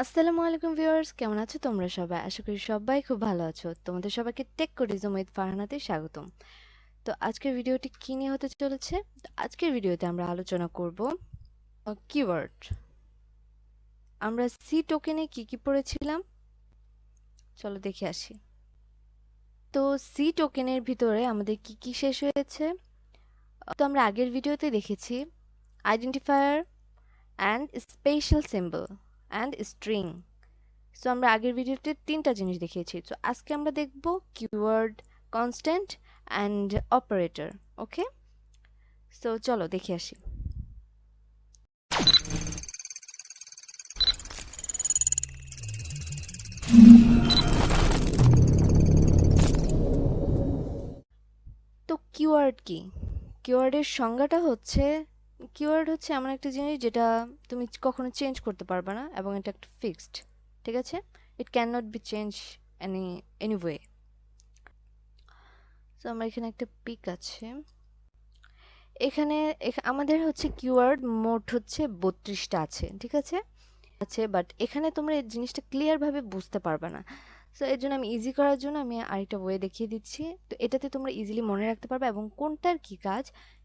আসসালামু আলাইকুম ভিউয়ার্স, কেমন আছো তোমরা সবাই? আশা করি সবাই খুব ভালো আছো। তোমাদের সবাইকে টেক কোডিজম উইথ ফারহানাতে স্বাগতম। তো আজকের ভিডিওটি কি নিয়ে হতে চলেছে? তো আজকের ভিডিওতে আমরা আলোচনা করব কিওয়ার্ড। আমরা সি টোকেনে কি কি পড়েছিলাম, চলো দেখে আসি। তো সি টোকেনের ভিতরে আমাদের কি কি শেষ হয়েছে? তো আমরা আগের ভিডিওতে দেখেছি identifier and special symbol and string. So আমরা আগের ভিডিওতে তিনটা জিনিস দেখিয়েছি। তো আজকে আমরা দেখব keyword, constant and operator. Okay, so চলো দেখে আসি। তো কিওয়ার্ড কি? কিওয়ার্ডের সংজ্ঞাটা হচ্ছে, কিওয়ার্ড হচ্ছে এমন একটা জিনিস যেটা তুমি কখনো চেঞ্জ করতে পারবে না এবং এটা একটা ফিক্সড। ঠিক আছে, it can not be change any way. So আমার এখানে একটা পিক আছে। এখানে আমাদের হচ্ছে কিওয়ার্ড মোট হচ্ছে 32টা আছে। ঠিক আছে, বাট এখানে তোমরা এই জিনিসটা ক্লিয়ার ভাবে বুঝতে পারবে না। সো এর জন্য আমি ইজি করার জন্য আমি আরেকটা ওয়ে দেখিয়ে দিচ্ছি। তো এটাতে তোমরা ইজিলি মনে রাখতে পারবে এবং কোনটার কি কাজ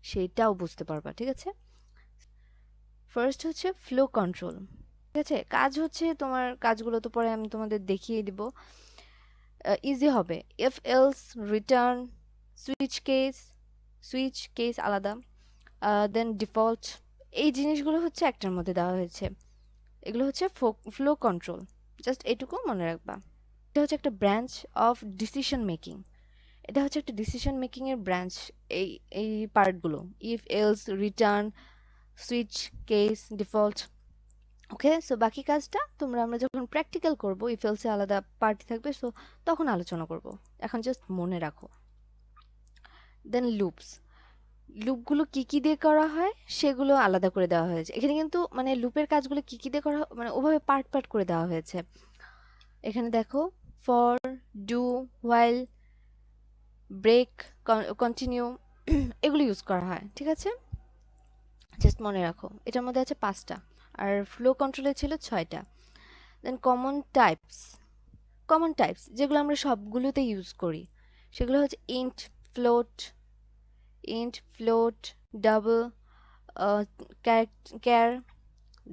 সেটাও বুঝতে পারবা। ঠিক আছে, ফার্স্ট হচ্ছে ফ্লো কন্ট্রোল। ঠিক আছে, কাজ হচ্ছে তোমার কাজগুলো তো পরে আমি তোমাদের দেখিয়ে দিব, ইজি হবে। If else, return, switch case, switch case আলাদা, দেন ডিফল্ট, এই জিনিসগুলো হচ্ছে একটার মধ্যে দেওয়া হয়েছে। এগুলো হচ্ছে ফ্লো কন্ট্রোল, জাস্ট এটুকু মনে রাখবা। এটা হচ্ছে একটা ব্রাঞ্চ অফ ডিসিশন মেকিং। এটা হচ্ছে একটা ডিসিশন মেকিং এর ব্রাঞ্চ। এই এই পার্টগুলো if else, return, switch case, default. Okay, so বাকি কাজটা আমরা যখন প্র্যাকটিক্যাল করব, ইফ এলসে আলাদা পার্টি থাকবে, সো তখন আলোচনা করব। এখন জাস্ট মনে রাখো। দেন লুপস, লুপগুলো কি কি দিয়ে করা হয় সেগুলো আলাদা করে দেওয়া হয়েছে এখানে, কিন্তু মানে লুপের কাজগুলো কি কি দিয়ে করা মানে ওভাবে পার্ট পার্ট করে দেওয়া হয়েছে। এখানে দেখো, for, do, while, break, continue, এগুলো ইউজ করা হয়। ঠিক আছে, জাস্ট মনে রাখো। এটার মধ্যে আছে 5টা, আর ফ্লো কন্ট্রোলে ছিল 6টা। দেন কমন টাইপস যেগুলো আমরা সবগুলোতে ইউজ করি সেগুলো হচ্ছে ইন্ট, ফ্লোট, ডাবল, ক্যার,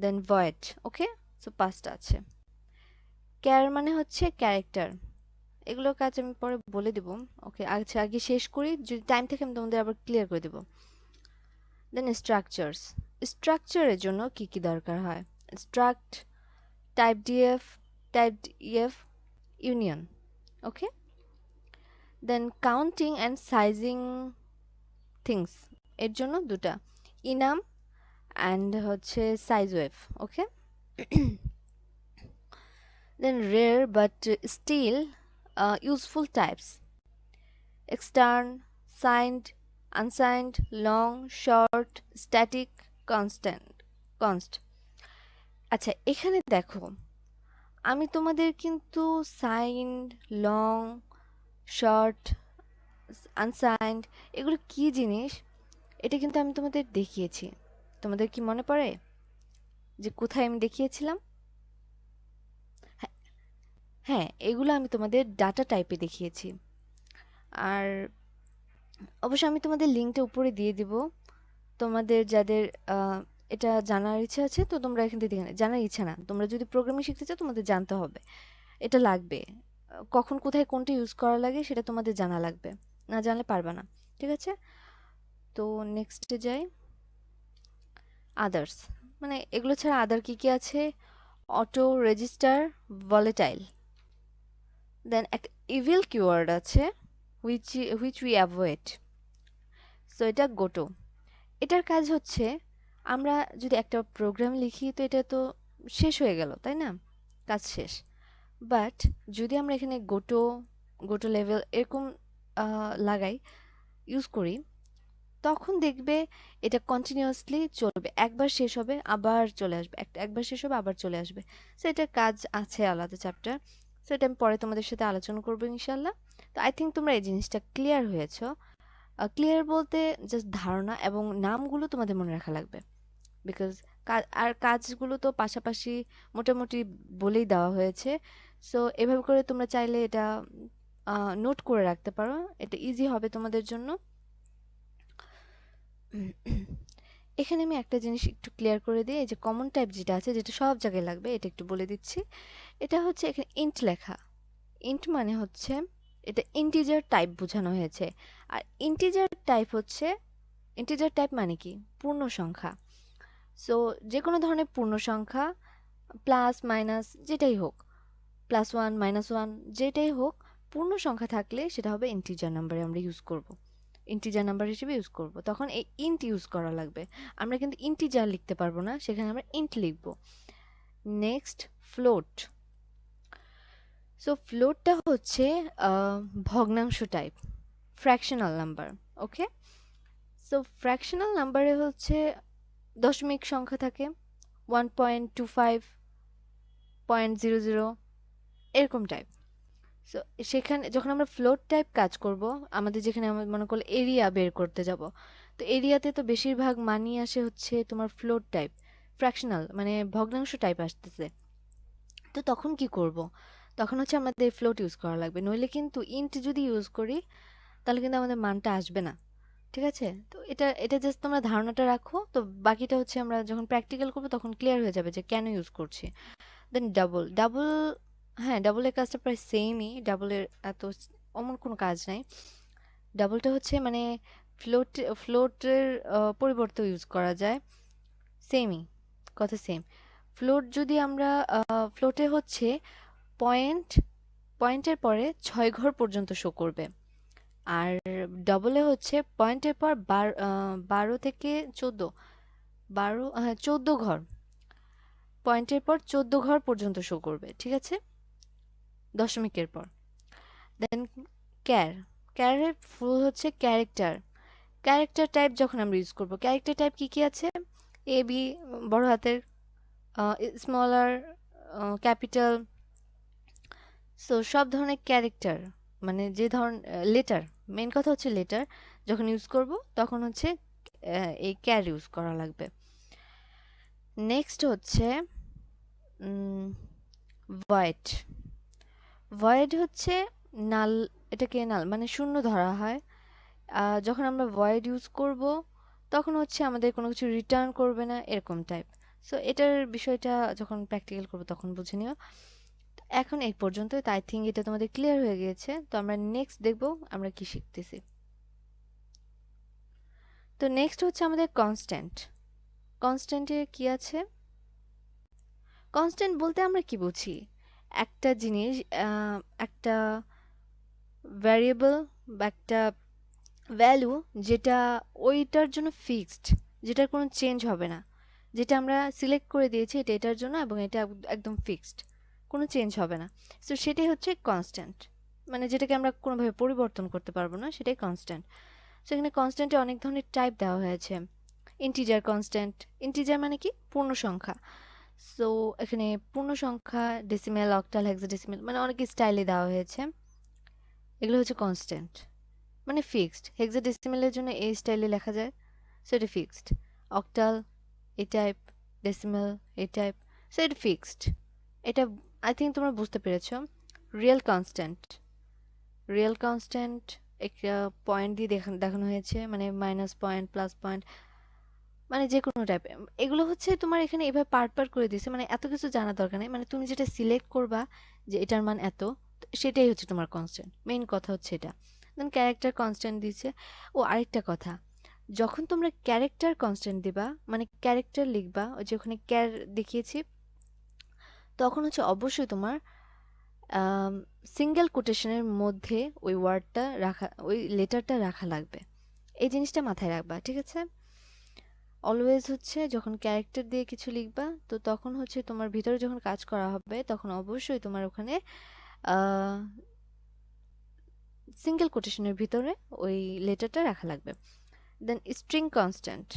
দেন ভয়েড। ওকে, সো 5টা আছে। ক্যার মানে হচ্ছে ক্যারেক্টার, এগুলোর কাজ আমি পরে বলে দেব। ওকে, আচ্ছা আগে শেষ করি, যদি টাইম থাকে আমি তোমাদের আবার ক্লিয়ার করে দেব। দেন স্ট্রাকচারস, স্ট্রাকচারের জন্য কি কি দরকার হয়? Struct, typedef, typedef, union. Okay, then counting and sizing things, এর জন্য দুটা, ইনাম অ্যান্ড হচ্ছে size of. Okay, then rare but still useful types, extern, signed, unsigned, long, short, static, const। আচ্ছা এখানে দেখো, আমি তোমাদের কিন্তু সাইন্ড, লং, শর্ট, আনসাইন্ড, এগুলো কি জিনিস এটা কিন্তু আমি তোমাদের দেখিয়েছি। তোমাদের কি মনে পড়ে যে কোথায় আমি দেখিয়েছিলাম? হ্যাঁ, হ্যাঁ, এগুলো আমি তোমাদের ডাটা টাইপে দেখিয়েছি। আর অবশ্যই আমি তোমাদের লিঙ্কটা উপরে দিয়ে দিব। তোমাদের যাদের এটা জানার ইচ্ছা আছে, তো তোমরা এখান থেকে দেখে জানার ইচ্ছা না, তোমরা যদি প্রোগ্রামিং শিখতে চাও তোমাদের জানতে হবে, এটা লাগবে। কখন কোথায় কোনটা ইউজ করা লাগে সেটা তোমাদের জানা লাগবে, না জানলে পারবে না। ঠিক আছে, তো নেক্সটে যাই। আদার্স, মানে এগুলো ছাড়া আদার কি কি আছে? Auto, register, volatile. দেন একটা ইভিল কিওয়ার্ড আছে, which which we avoid. So এটা গোটো। এটার কাজ হচ্ছে, আমরা যদি একটা প্রোগ্রাম লিখি তো এটা তো শেষ হয়ে গেল, তাই না? কাজ শেষ। বাট যদি আমরা এখানে গোটো, গোটো লেভেল এরকম লাগাই, ইউজ করি, তখন দেখবে এটা কন্টিনিউয়াসলি চলবে। একবার শেষ হবে আবার চলে আসবে, একবার শেষ হবে আবার চলে আসবে। সো এটার কাজ আছে আলাদা চ্যাপ্টার, সো এটা আমি পরে তোমাদের সাথে আলোচনা করবো ইনশাল্লাহ। তো আই থিঙ্ক তোমরা এই জিনিসটা ক্লিয়ার হয়েছো। ক্লিয়ার বলতে জাস্ট ধারণা এবং নামগুলো তোমাদের মনে রাখা লাগবে, বিকজ আর কাজগুলো তো পাশাপাশি মোটামুটি বলেই দেওয়া হয়েছে। সো এভাবে করে তোমরা চাইলে এটা নোট করে রাখতে পারো, এটা ইজি হবে তোমাদের জন্য। এখানে আমি একটা জিনিস একটু ক্লিয়ার করে দিই, এই যে কমন টাইপ যেটা আছে, যেটা সব জায়গায় লাগবে, এটা একটু বলে দিচ্ছি। এটা হচ্ছে এখানে ইন্ট লেখা। ইন্ট মানে হচ্ছে এটা ইন্টিজার টাইপ বোঝানো হয়েছে। আর ইন্টিজার টাইপ মানে কি? পূর্ণ সংখ্যা। সো যে কোনো ধরনের পূর্ণ সংখ্যা, প্লাস মাইনাস যেটাই হোক, প্লাস ওয়ান মাইনাস ওয়ান যেটাই হোক, পূর্ণ সংখ্যা থাকলে সেটা হবে ইন্টিজার নাম্বারে আমরা ইউজ করব, ইন্টিজার নাম্বার হিসেবে ইউজ করব। তখন এই ইন্ট ইউজ করা লাগবে। আমরা কিন্তু ইন্টিজার লিখতে পারবো না, সেখানে আমরা ইন্ট লিখব। Next, float. সো ফ্লোটটা হচ্ছে ভগ্নাংশ টাইপ, ফ্র্যাকশনাল নাম্বার। ওকে, সো ফ্র্যাকশনাল নাম্বারে হচ্ছে দশমিক সংখ্যা থাকে, 1.25, 0.00, এরকম টাইপ। সো সেখানে যখন আমরা ফ্লোট টাইপ কাজ করব, আমাদের যেখানে আমরা মনে করলে এরিয়া বের করতে যাব, তো এরিয়াতে তো বেশিরভাগ মানই আসে হচ্ছে তোমার ফ্লোট টাইপ, ফ্র্যাকশনাল মানে ভগ্নাংশ টাইপ আসতেছে। তো তখন কি করব? তখন হচ্ছে আমাদের ফ্লোট ইউজ করা লাগবে, নইলে কিন্তু ইন্ট যদি ইউজ করি তাহলে কিন্তু আমাদের মানটা আসবে না। ঠিক আছে? তো এটা এটা জাস্ট তোমরা ধারণাটা রাখো, তো বাকিটা হচ্ছে আমরা যখন প্র্যাকটিক্যাল করব তখন ক্লিয়ার হয়ে যাবে যে কেন ইউজ করছি। দেন ডাবল ডাবল, হ্যাঁ ডাবলের কাজটা প্রায় সেমই, ডাবলের এত অমন কোনো কাজ নাই। ডাবলটা হচ্ছে মানে ফ্লোটের পরিবর্তে ইউজ করা যায়, সেমই কথা, সেম। ফ্লোট যদি আমরা ফ্লোটে হচ্ছে পয়েন্ট, পয়েন্টের পরে 6 ঘর পর্যন্ত শো করবে। আর ডবলে হচ্ছে পয়েন্টের পর 12 থেকে 14, 12, হ্যাঁ 14 ঘর, পয়েন্টের পর 14 ঘর পর্যন্ত শো করবে। ঠিক আছে, দশমিকের পর। দেন ক্যার, ক্যারের ফুল হচ্ছে ক্যারেক্টার। ক্যারেক্টার টাইপ যখন আমরা ইউজ করব, ক্যারেক্টার টাইপ কি কি আছে? এ বি, বড় হাতের, স্মলার, ক্যাপিটাল। সো সব ধরনের ক্যারেক্টার মানে যে ধরন লেটার, মেন কথা হচ্ছে লেটার যখন ইউজ করব তখন হচ্ছে এই ক্যার ইউজ করা লাগবে। নেক্সট হচ্ছে ভয়েড। ভয়েড হচ্ছে নাল, এটাকে নাল মানে শূন্য ধরা হয়। যখন আমরা ভয়েড ইউজ করব তখন হচ্ছে আমাদের কোনো কিছু রিটার্ন করবে না, এরকম টাইপ। সো এটার বিষয়টা যখন প্র্যাকটিক্যাল করবো তখন বুঝে নিও। এখন এই পর্যন্তই, তো আই থিঙ্ক এটা তোমাদের ক্লিয়ার হয়ে গিয়েছে। তো আমরা নেক্সট দেখব আমরা কি শিখতেছি। তো নেক্সট হচ্ছে আমাদের কনস্ট্যান্ট। কনস্ট্যান্টে কি আছে? কনস্ট্যান্ট বলতে আমরা কি বুঝি? একটা জিনিস, একটা ভ্যারিয়েবল বা একটা ভ্যালু যেটা ওইটার জন্য ফিক্সড, যেটার কোনো চেঞ্জ হবে না, যেটা আমরা সিলেক্ট করে দিয়েছি এটা এটার জন্য এবং এটা একদম ফিক্সড, কোনো চেঞ্জ হবে না। সো সেটাই হচ্ছে কনস্ট্যান্ট, মানে যেটাকে আমরা কোনোভাবে পরিবর্তন করতে পারবো না, সেটাই কনস্ট্যান্ট। সেখানে কনস্ট্যান্টে অনেক ধরনের টাইপ দেওয়া হয়েছে। ইন্টিজার কনস্ট্যান্ট, ইন্টিজার মানে কি? পূর্ণ সংখ্যা। সো এখানে পূর্ণ সংখ্যা, ডেসিমেল, অক্টাল, হেক্সাডেসিমেল মানে অনেক স্টাইলে দেওয়া হয়েছে। এগুলো হচ্ছে কনস্ট্যান্ট মানে ফিক্সড। হেক্সাডেসিমেলের জন্য এই স্টাইলে লেখা যায়, সো এটা ফিক্সড। অক্টাল এই টাইপ, ডেসিমেল এই টাইপ, সো এটা ফিক্সড। এটা আই থিঙ্ক তোমরা বুঝতে পেরেছো। রিয়েল কনস্ট্যান্ট, রিয়েল কনস্ট্যান্ট একটা পয়েন্ট দিয়ে দেখানো হয়েছে, মানে মাইনাস পয়েন্ট, প্লাস পয়েন্ট, মানে যে কোনো টাইপ। এগুলো হচ্ছে তোমার এখানে এভাবে পার্ট পার্ট করে দিয়েছে, মানে এত কিছু জানার দরকার নেই, মানে তুমি যেটা সিলেক্ট করবা যে এটার মান এত, সেটাই হচ্ছে তোমার কনস্ট্যান্ট, মেইন কথা হচ্ছে এটা। দেন ক্যারেক্টার কনস্ট্যান্ট দিয়েছে। ও আরেকটা কথা, যখন তোমরা ক্যারেক্টার কনস্ট্যান্ট দিবা মানে ক্যারেক্টার লিখবা, ওই যে ওখানে ক্যার দেখিয়েছি, তখন হচ্ছে অবশ্যই তোমার সিঙ্গেল কোটেশনের মধ্যে ওই ওয়ার্ডটা রাখা, ওই লেটারটা রাখা লাগবে। এই জিনিসটা মাথায় রাখবা, ঠিক আছে? অলওয়েজ হচ্ছে যখন ক্যারেক্টার দিয়ে কিছু লিখবা, তো তখন হচ্ছে তোমার ভিতরে যখন কাজ করা হবে তখন অবশ্যই তোমার ওখানে সিঙ্গেল কোটেশনের ভিতরে ওই লেটারটা রাখা লাগবে। দেন স্ট্রিং কনস্ট্যান্ট,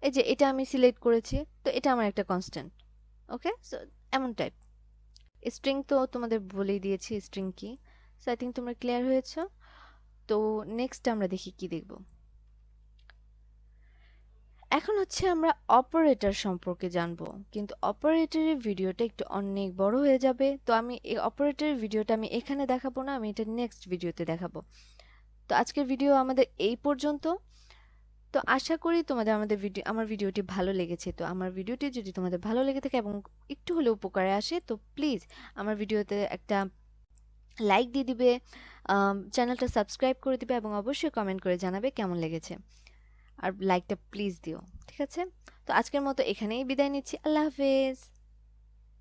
এই যে এটা আমি সিলেক্ট করেছি, তো এটা আমার একটা কনস্ট্যান্ট। ওকে, সো এমন টাইপ। স্ট্রিং তো তোমাদের বলেই দিয়েছি স্ট্রিং কি, সো আই থিঙ্ক তোমরা ক্লিয়ার হয়েছো। তো নেক্সট আমরা দেখি কি দেখব। এখন হচ্ছে আমরা অপারেটর সম্পর্কে জানবো, কিন্তু অপারেটরের ভিডিওটা একটু অনেক বড় হয়ে যাবে, তো আমি এই অপারেটরের ভিডিওটা আমি এখানে দেখাবো না, আমি এটা নেক্সট ভিডিওতে দেখাবো। তো আজকের ভিডিও আমাদের এই পর্যন্ত। তো আশা করি তোমাদের আমার ভিডিওটি ভালো লেগেছে। তো আমার ভিডিওটি যদি তোমাদের ভালো লেগে থাকে এবং একটু হলেও উপকারে আসে, তো প্লিজ আমার ভিডিওতে একটা লাইক দিয়ে দিবে, চ্যানেলটা সাবস্ক্রাইব করে দিবে এবং অবশ্যই কমেন্ট করে জানাবে কেমন লেগেছে। আর লাইকটা প্লিজ দিও, ঠিক আছে? তো আজকের মতো এখানেই বিদায় নিচ্ছি। আল্লাহ হাফেজ।